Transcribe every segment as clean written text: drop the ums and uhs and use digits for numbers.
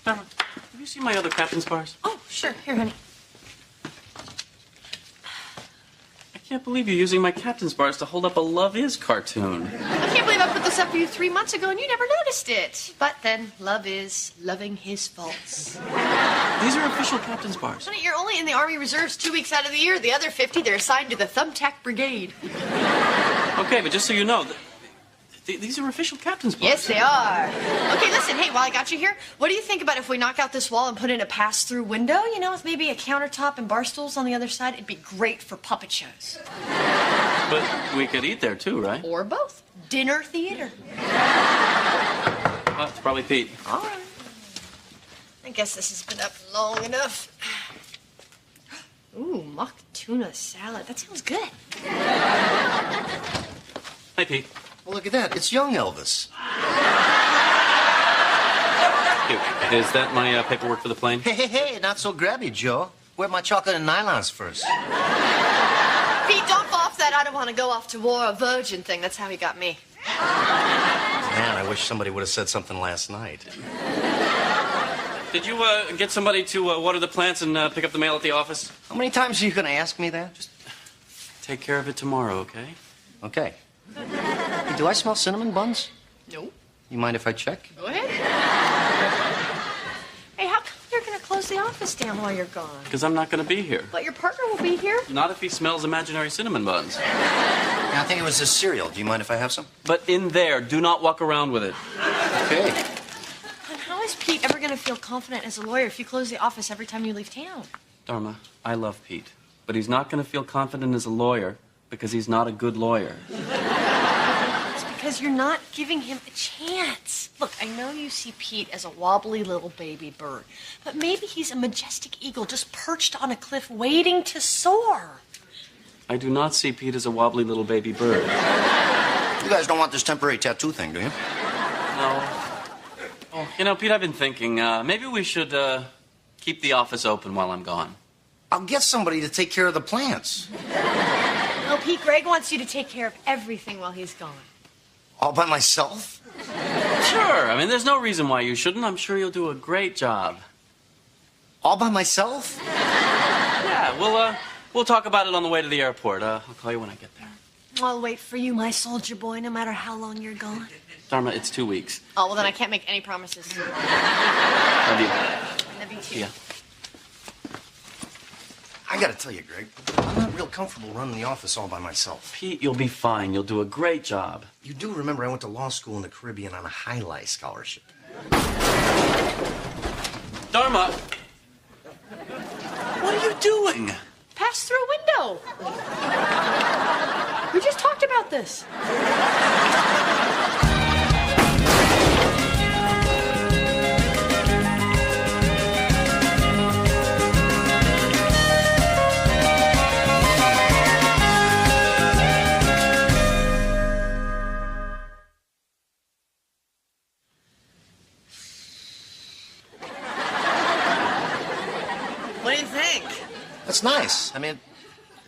Dharma, have you seen my other captain's bars? Oh, sure. Here, honey. I can't believe you're using my captain's bars to hold up a Love Is cartoon. I can't believe I put this up for you 3 months ago and you never noticed it. But then, love is loving his faults. These are official captain's bars. Honey, you're only in the Army Reserves 2 weeks out of the year. The other 50, they're assigned to the Thumbtack Brigade. Okay, but just so you know, these are official captain's bars. Yes, they are. Okay, listen, hey, while I got you here, what do you think about if we knock out this wall and put in a pass-through window, you know, with maybe a countertop and bar stools on the other side? It'd be great for puppet shows. But we could eat there, too, right? Or both. Dinner theater. Well, it's probably Pete. All right. I guess this has been up long enough. Ooh, mock tuna salad. That sounds good. Hi, Pete. Well, look at that. It's young Elvis. Is that my paperwork for the plane? Hey, not so grabby, Joe. Where'd my chocolate and nylons first? Pete, don't fall off that I don't want to go off to war, a virgin thing. That's how he got me. Man, I wish somebody would have said something last night. Did you get somebody to water the plants and pick up the mail at the office? How many times are you going to ask me that? Just take care of it tomorrow, okay? Okay. Hey, do I smell cinnamon buns? No. You mind if I check? Go ahead. Hey, how come you're going to close the office down while you're gone? Because I'm not going to be here. But your partner will be here. Not if he smells imaginary cinnamon buns. Yeah, I think it was this cereal. Do you mind if I have some? But in there, do not walk around with it. Okay. And how is Pete ever going to feel confident as a lawyer if you close the office every time you leave town? Dharma, I love Pete. But he's not going to feel confident as a lawyer because he's not a good lawyer. It's because you're not giving him a chance. Look, I know you see Pete as a wobbly little baby bird, but maybe he's a majestic eagle just perched on a cliff waiting to soar. I do not see Pete as a wobbly little baby bird. You guys don't want this temporary tattoo thing, do you? No. Oh, you know, Pete, I've been thinking, maybe we should keep the office open while I'm gone. I'll get somebody to take care of the plants. No, Pete, Greg wants you to take care of everything while he's gone. All by myself? Sure. I mean, there's no reason why you shouldn't. I'm sure you'll do a great job. All by myself? Yeah, we'll talk about it on the way to the airport. I'll call you when I get there. I'll wait for you, my soldier boy, no matter how long you're gone. Dharma, it's 2 weeks. Oh, well, then I can't make any promises. Love you. Love you, too. Yeah. I gotta tell you, Greg, I'm not real comfortable running the office all by myself. Pete, you'll be fine. You'll do a great job. You do remember I went to law school in the Caribbean on a highlight scholarship. Dharma! What are you doing? Pass through a window. We just talked about this. What do you think? That's nice. I mean, it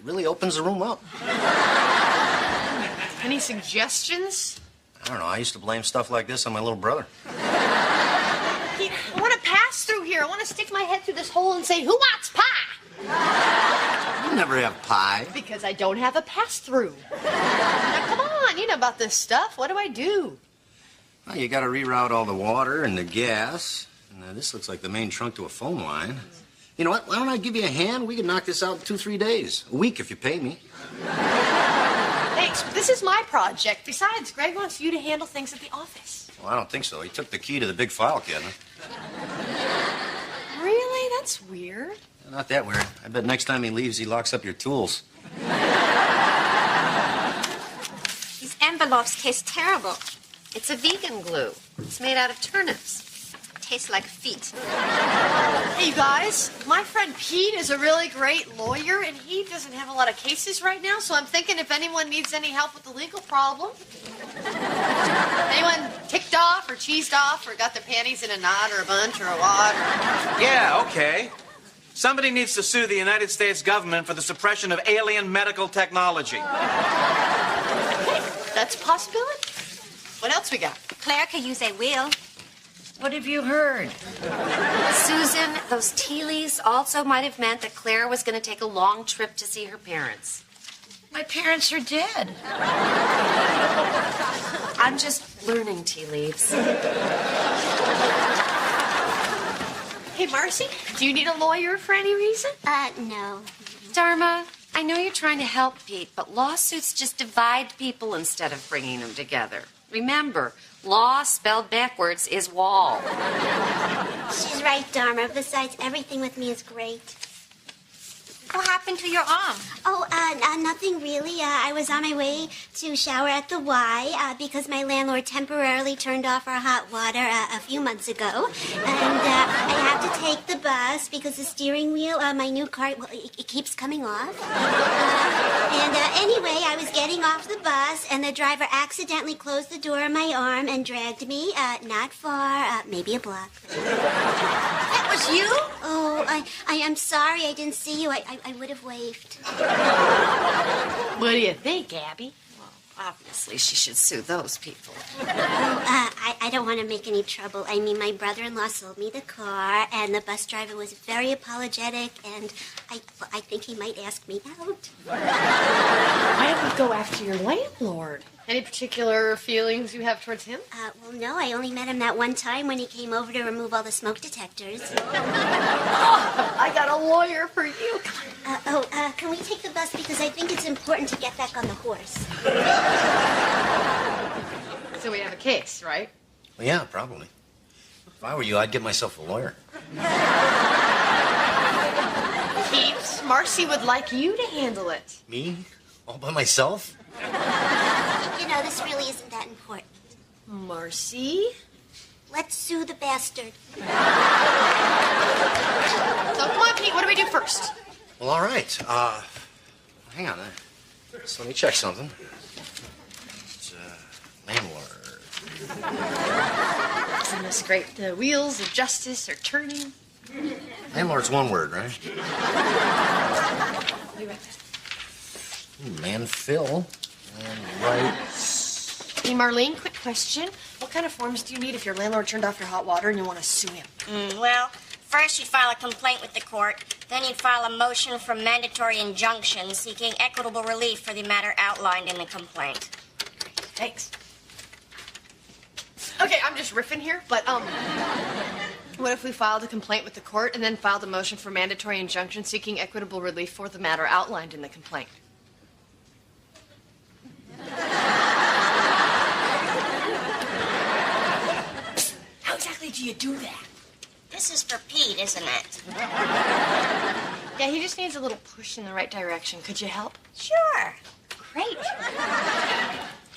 really opens the room up. Any suggestions? I don't know. I used to blame stuff like this on my little brother. Pete, I want to pass through here. I want to stick my head through this hole and say, who wants pie? You never have pie. Because I don't have a pass-through. Now, come on. You know about this stuff. What do I do? Well, you gotta reroute all the water and the gas. And this looks like the main trunk to a phone line. You know what? Why don't I give you a hand? We can knock this out in 2-3 days. A week if you pay me. Thanks. This is my project. Besides, Greg wants you to handle things at the office. Well, I don't think so. He took the key to the big file cabinet. Really? That's weird. Not that weird. I bet next time he leaves, he locks up your tools. These envelopes taste terrible. It's a vegan glue. It's made out of turnips. It tastes like feet. Hey, you guys, my friend Pete is a really great lawyer, and he doesn't have a lot of cases right now, so I'm thinking if anyone needs any help with the legal problem. Anyone ticked off or cheesed off or got their panties in a knot or a bunch or a wad? Yeah, okay. Somebody needs to sue the United States government for the suppression of alien medical technology. Hey, that's a possibility. What else we got? Claire could use a will. What have you heard? Susan, those tea leaves also might have meant that Claire was going to take a long trip to see her parents. My parents are dead. I'm just learning tea leaves. Hey, Marcy, do you need a lawyer for any reason? No. Dharma, I know you're trying to help Pete, but lawsuits just divide people instead of bringing them together. Remember, law spelled backwards is wall. She's right, Dharma. Besides, everything with me is great. What happened to your arm? Oh, nothing really. I was on my way to shower at the Y because my landlord temporarily turned off our hot water a few months ago. And I have to take the bus because the steering wheel, my new car, well, it keeps coming off. Anyway, I was getting off the bus and the driver accidentally closed the door on my arm and dragged me not far, maybe a block. That was you? Oh, I am sorry I didn't see you. I would have waved. What do you think, Abby? Obviously, she should sue those people. I don't want to make any trouble. I mean, my brother-in-law sold me the car, and the bus driver was very apologetic, and I think he might ask me out. Why don't we go after your landlord? Any particular feelings you have towards him? Well, no, I only met him that one time when he came over to remove all the smoke detectors. I got a lawyer for you. Can we take the bus? Because I think it's important to get back on the horse. So we have a case, right? Well, yeah, probably. If I were you, I'd get myself a lawyer. Pete, Marcy would like you to handle it. Me? All by myself? You know, this really isn't that important. Marcy? Let's sue the bastard. So come on, Pete, what do we do first? Well, all right. Hang on. So let me check something. It's, landlord. Isn't this great? The wheels of justice are turning. Landlord's one word, right? Be right back. Ooh, man, Phil. And right. Hey, Marlene, quick question. What kind of forms do you need if your landlord turned off your hot water and you want to sue him? Well, first you'd file a complaint with the court. Then you'd file a motion for mandatory injunction seeking equitable relief for the matter outlined in the complaint. Thanks. Okay, I'm just riffing here, but, what if we filed a complaint with the court and then filed a motion for mandatory injunction seeking equitable relief for the matter outlined in the complaint? How exactly do you do that? This is for Pete, isn't it? Yeah, he just needs a little push in the right direction. Could you help? Sure. Great.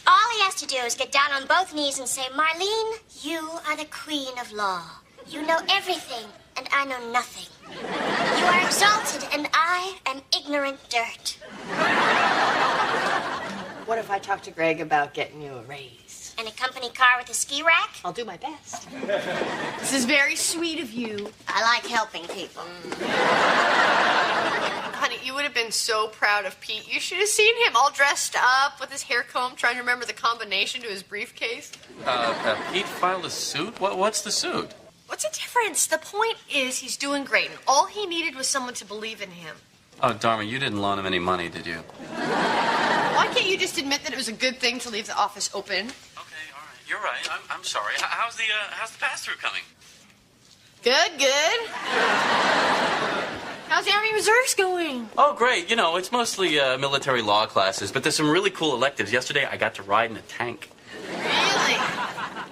All he has to do is get down on both knees and say, Marlene, you are the queen of law. You know everything, and I know nothing. You are exalted, and I am ignorant dirt. What if I talk to Greg about getting you a raise? And a company car with a ski rack? I'll do my best. This is very sweet of you. I like helping people. Honey, you would have been so proud of Pete. You should have seen him all dressed up with his hair comb, trying to remember the combination to his briefcase. Pete filed a suit? What's the suit? What's the difference? The point is he's doing great, and all he needed was someone to believe in him. Oh, Dharma, you didn't loan him any money, did you? Why can't you just admit that it was a good thing to leave the office open? Okay, all right. You're right. I'm sorry. How's the pass-through coming? Good. How's the Army Reserves going? Oh, great. You know, it's mostly military law classes, but there's some really cool electives. Yesterday, I got to ride in a tank. Really?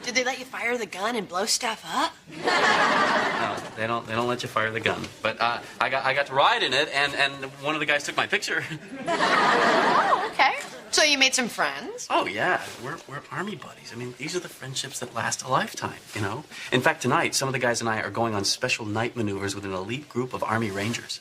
Did they let you fire the gun and blow stuff up? No, they don't let you fire the gun. But I got to ride in it, and one of the guys took my picture. Oh, okay. So you made some friends? Oh, yeah. We're Army buddies. I mean, these are the friendships that last a lifetime, you know? In fact, tonight, some of the guys and I are going on special night maneuvers with an elite group of Army Rangers.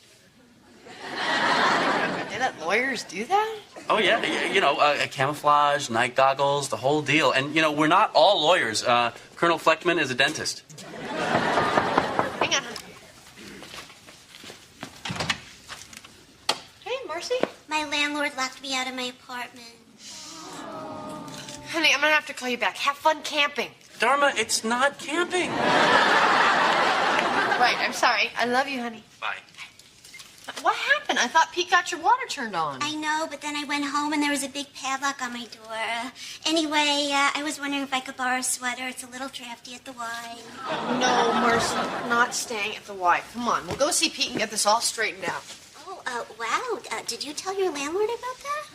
They let lawyers do that? Oh, yeah. You know, camouflage, night goggles, the whole deal. And, you know, we're not all lawyers. Colonel Fleckman is a dentist. Hang on. Hey, Marcy. My landlord locked me out of my apartment. Honey, I'm gonna have to call you back. Have fun camping. Dharma, it's not camping. Right, I'm sorry. I love you, honey. Bye. What happened? I thought Pete got your water turned on. I know, but then I went home and there was a big padlock on my door. Anyway, I was wondering if I could borrow a sweater. It's a little drafty at the Y. No, Marcy, not staying at the Y. Come on, we'll go see Pete and get this all straightened out. Oh, wow. Did you tell your landlord about that?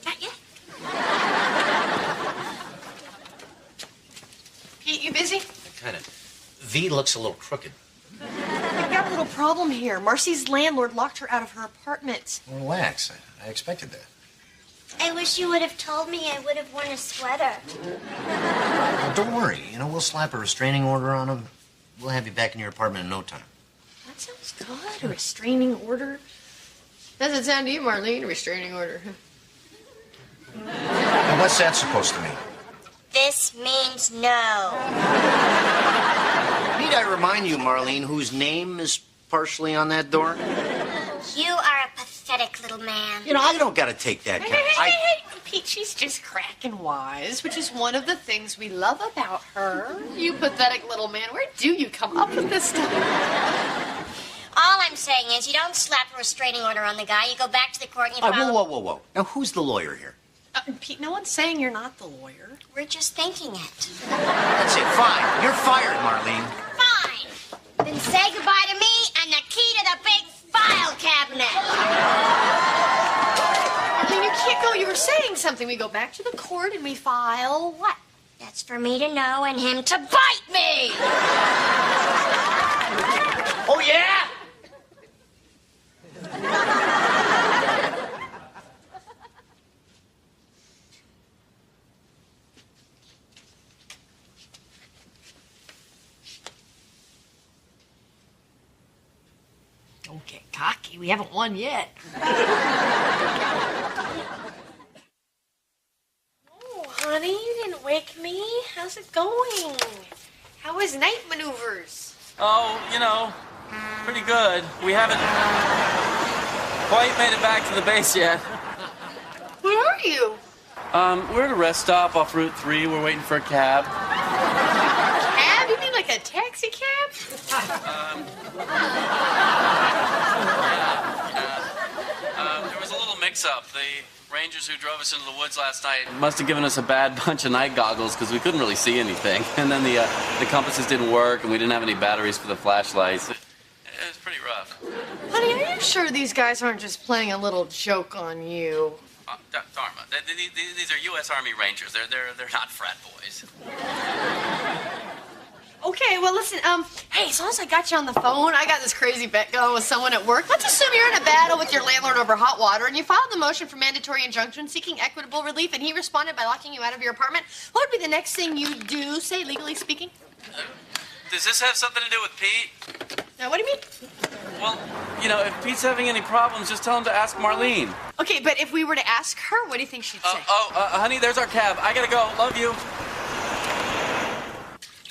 Not yet. Pete, you busy? Kind of. V looks a little crooked. We've got a little problem here. Marcy's landlord locked her out of her apartment. Relax. I expected that. I wish you would have told me. I would have worn a sweater. Well, don't worry. We'll slap a restraining order on him. We'll have you back in your apartment in no time. That sounds good. A restraining order. Doesn't sound to you, Marlene, a restraining order. Now, what's that supposed to mean? This means no. Need I remind you, Marlene, whose name is partially on that door? You are a pathetic little man. I don't gotta take that kind Hey, Pete, she's just cracking wise, which is one of the things we love about her. You pathetic little man. Where do you come up with this stuff? All I'm saying is you don't slap a restraining order on the guy. You go back to the court and you file... Whoa. Now, who's the lawyer here? Pete, no one's saying you're not the lawyer. We're just thinking it. That's it. Fine. You're fired, Marlene. Fine. Then say goodbye to me and the key to the big file cabinet. Marlene, you can't go. You were saying something. We go back to the court and we file what? That's for me to know and him to bite me. Oh, yeah? Don't get cocky. We haven't won yet. Oh, honey, you didn't wake me. How's it going? How was night maneuvers? Oh, pretty good. We haven't quite made it back to the base yet. Where are you? We're at a rest stop off Route 3. We're waiting for a cab. Cab? You mean like a taxi cab? There was a little mix-up. The rangers who drove us into the woods last night must have given us a bad bunch of night goggles because we couldn't really see anything. And then the compasses didn't work, and we didn't have any batteries for the flashlights. It was pretty rough. Honey, are you sure these guys aren't just playing a little joke on you? Dharma, these are U.S. Army Rangers. They're not frat boys. Okay, well, listen, hey, as long as I got you on the phone, I got this crazy bet going with someone at work. Let's assume you're in a battle with your landlord over hot water, and you filed the motion for mandatory injunction seeking equitable relief, and he responded by locking you out of your apartment. What would be the next thing you do, say, legally speaking? Does this have something to do with Pete? Now, what do you mean? Well, if Pete's having any problems, just tell him to ask Marlene. Okay, but if we were to ask her, what do you think she'd say? Honey, there's our cab. I gotta go. Love you.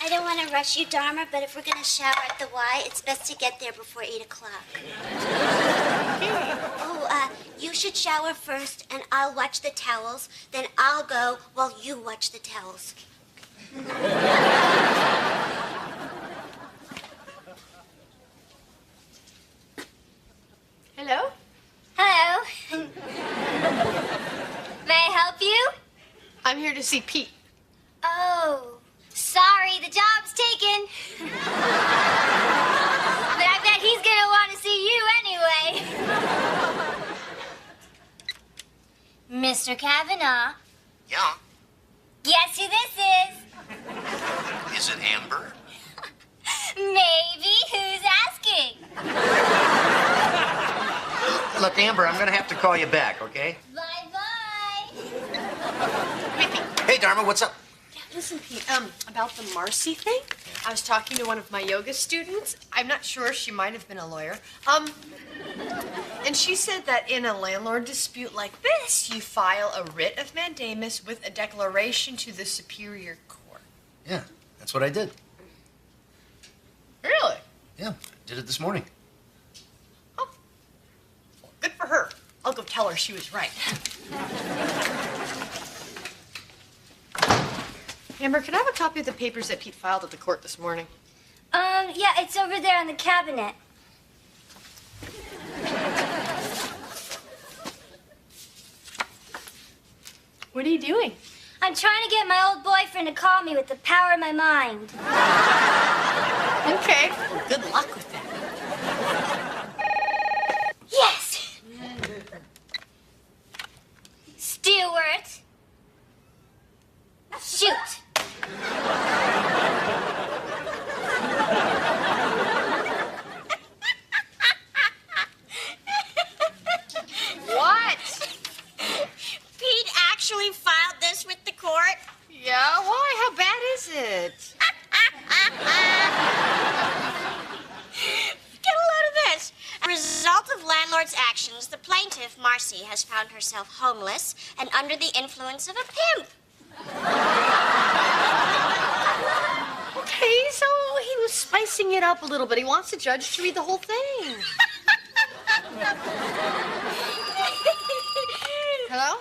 I don't want to rush you, Dharma, but if we're going to shower at the Y, it's best to get there before 8 o'clock. Oh, you should shower first, and I'll watch the towels. Then I'll go while you watch the towels. Hello? Hello. May I help you? I'm here to see Pete. Oh, sorry, the job's taken. But I bet he's gonna want to see you anyway. Mr. Kavanaugh, Yeah. guess who this is? Is it Amber? Maybe. Who's asking? Look, Amber, I'm gonna have to call you back, okay? Bye-bye. Hey, Dharma, what's up? Listen, Pete, about the Marcy thing, I was talking to one of my yoga students. I'm not sure, she might have been a lawyer. And she said that in a landlord dispute like this, you file a writ of mandamus with a declaration to the superior court. Yeah, that's what I did. Really? Yeah, I did it this morning. Oh, well, good for her. I'll go tell her she was right. Amber, can I have a copy of the papers that Pete filed at the court this morning? Yeah, it's over there in the cabinet. What are you doing? I'm trying to get my old boyfriend to call me with the power of my mind. Okay. Well, good luck with that. Yes! Stewart. Shoot. What? Pete actually filed this with the court? Yeah, why? How bad is it? Get a load of this. As a result of landlord's actions, the plaintiff, Marcy, has found herself homeless and under the influence of a pimp. Okay, so he was spicing it up a little bit. He wants the judge to read the whole thing. Hello?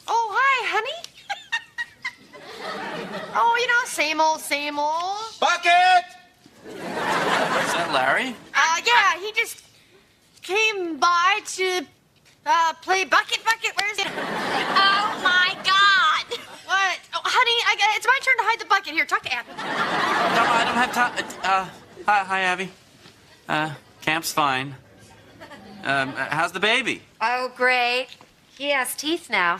Oh, hi, honey. Oh, you know, same old, same old. Bucket! Is that Larry? Yeah, he just came by to play bucket. Where's it? Oh, my God. What? Oh, honey, it's my turn to hide the bucket. Here, talk to Abby. No, I don't have time. Hi, Abby. Camp's fine. How's the baby? Oh, great. He has teeth now.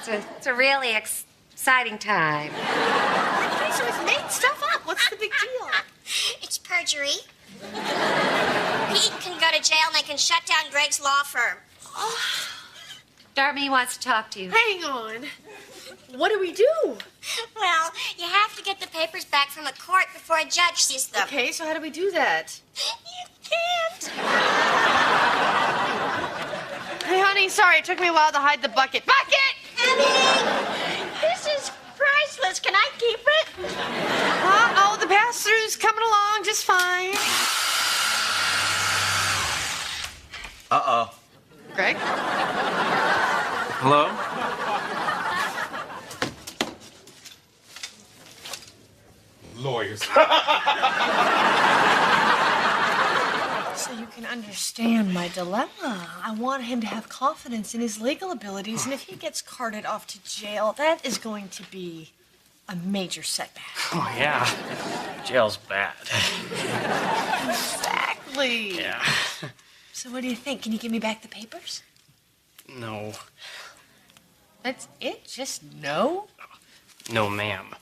It's a really exciting time. Okay, so he's made stuff up. What's the big deal? It's perjury. Pete can go to jail and they can shut down Greg's law firm. Dharma wants to talk to you. Hang on. What do we do? Well, you have to get the papers back from a court before a judge sees them. Okay, so how do we do that? You can't. Hey, honey, sorry, it took me a while to hide the bucket. Bucket! Abby, this is priceless. Can I keep it? Oh, the pass-through's coming along just fine. Uh-oh. Greg? Hello? Lawyers. So you can understand my dilemma. I want him to have confidence in his legal abilities, and if he gets carted off to jail, that is going to be a major setback. Oh, yeah. Jail's bad. Exactly. Yeah. So what do you think? Can you give me back the papers? No. That's it? Just no? No, ma'am.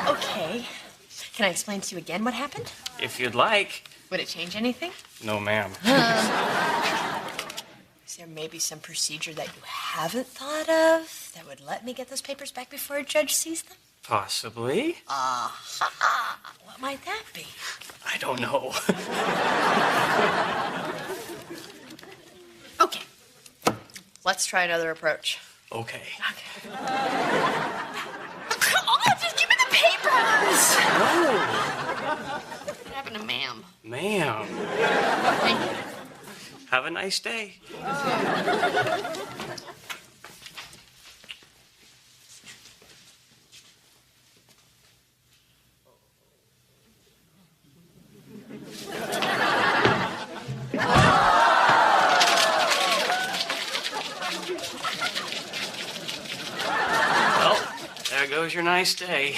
Okay. Can I explain to you again what happened? If you'd like. Would it change anything? No, ma'am. Is there maybe some procedure that you haven't thought of that would let me get those papers back before a judge sees them? Possibly. What might that be? I don't know. Okay. Let's try another approach. Okay. Come on, just give me the papers! No. What happened to ma'am? Ma'am. Thank you. Have a nice day. Well, there goes your nice day.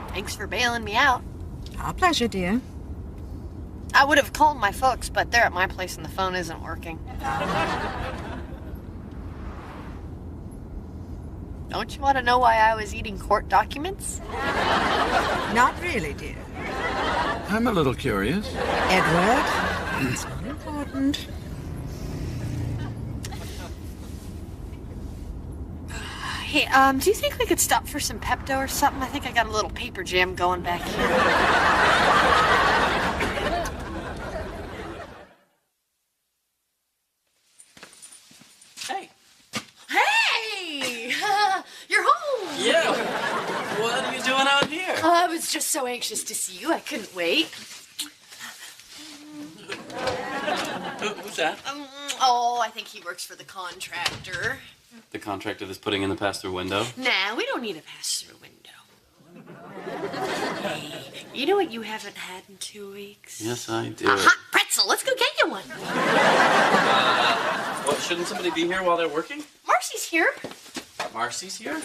Thanks for bailing me out. Our pleasure, dear. I would have called my folks, but they're at my place and the phone isn't working. Don't you want to know why I was eating court documents? Not really, dear. I'm a little curious. Edward, it's not important. Hey, do you think we could stop for some Pepto or something? I think I got a little paper jam going back here. Hey. Hey! You're home! Yeah. What are you doing out here? I was just so anxious to see you, I couldn't wait. Who's that? Oh, I think he works for the contractor. The contractor that's putting in the pass-through window? Nah, we don't need a pass-through window. Hey, you know what you haven't had in 2 weeks? Yes, I do. A hot pretzel. Let's go get you one. What, shouldn't somebody be here while they're working? Marcy's here. Marcy's here?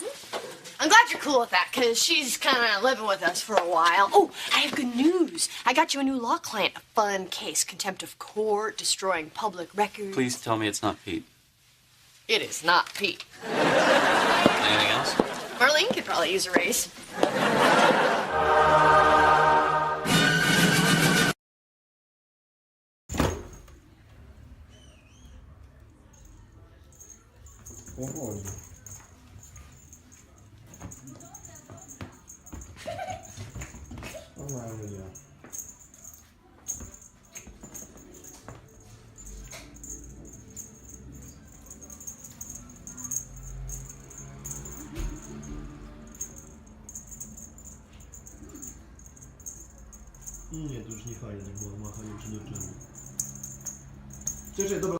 I'm glad you're cool with that, because she's kind of living with us for a while. Oh, I have good news. I got you a new law client. A fun case. Contempt of court, destroying public records. Please tell me it's not Pete. It is not Pete. Anything else? Marlene could probably use a raise. Nie, to już nie fajne, tak było machanie przy dziewczynie. Cześć, dobra.